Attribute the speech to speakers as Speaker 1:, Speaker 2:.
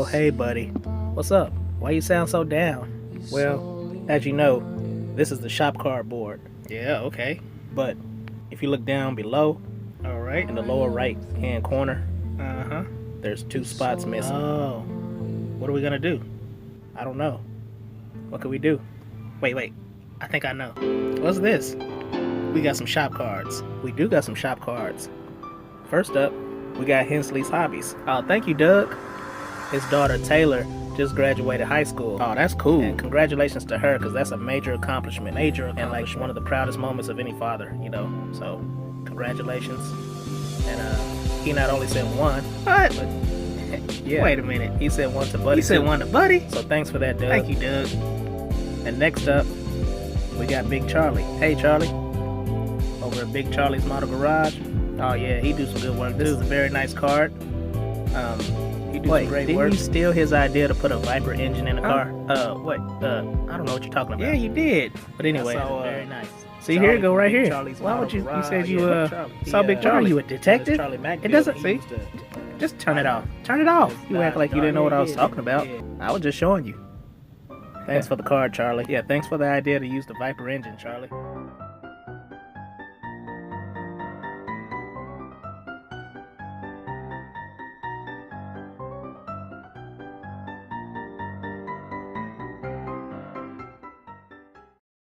Speaker 1: Oh, hey, buddy. What's up? Why you sound so down? Well, as you know, this is the shop card board.
Speaker 2: Yeah, okay.
Speaker 1: But if you look down below,
Speaker 2: All right.
Speaker 1: in the lower right-hand corner,
Speaker 2: Uh-huh.
Speaker 1: there's 2 spots missing.
Speaker 2: Oh. What are we gonna do?
Speaker 1: I don't know. What can we do?
Speaker 2: Wait. I think I know. What's this? We got some shop cards.
Speaker 1: We do got some shop cards. First up, we got Hensley's hobbies. Oh, thank you, Doug. His daughter, Taylor, just graduated high school.
Speaker 2: Oh, that's cool.
Speaker 1: And congratulations to her, because that's a major accomplishment. And like
Speaker 2: accomplishment.
Speaker 1: one of the proudest moments of any father, So, congratulations. And he not only sent one,
Speaker 2: What?
Speaker 1: but yeah.
Speaker 2: Wait a minute.
Speaker 1: He sent one to Buddy.
Speaker 2: You said
Speaker 1: too.
Speaker 2: one to Buddy?
Speaker 1: So thanks for that, Doug.
Speaker 2: Thank you, Doug.
Speaker 1: And next up, we got Big Charlie. Hey, Charlie. Over at Big Charlie's Model Garage.
Speaker 2: Oh yeah, he do some good work
Speaker 1: This
Speaker 2: too.
Speaker 1: is a very nice card. He do
Speaker 2: Wait,
Speaker 1: some great
Speaker 2: didn't
Speaker 1: work.
Speaker 2: you
Speaker 1: steal his idea to put a Viper engine in a
Speaker 2: Huh?
Speaker 1: car? What? I don't know what you're talking about.
Speaker 2: Yeah, you did.
Speaker 1: But anyway,
Speaker 2: Very nice.
Speaker 1: see,
Speaker 2: Charlie
Speaker 1: here you go, right
Speaker 2: from Big
Speaker 1: here.
Speaker 2: Charlie's
Speaker 1: Why would
Speaker 2: Model
Speaker 1: you? You
Speaker 2: Garage.
Speaker 1: said you
Speaker 2: Yeah, Big Charlie.
Speaker 1: saw Big
Speaker 2: What
Speaker 1: Charlie.
Speaker 2: are you, a detective?
Speaker 1: Charlie Mack
Speaker 2: It doesn't
Speaker 1: see.
Speaker 2: Just turn it off.
Speaker 1: Turn it off. You
Speaker 2: Nah,
Speaker 1: act like you didn't know what I was
Speaker 2: yeah,
Speaker 1: talking about.
Speaker 2: yeah.
Speaker 1: I was just showing you. Thanks for the card, Charlie. Yeah, thanks for the idea to use the Viper engine, Charlie.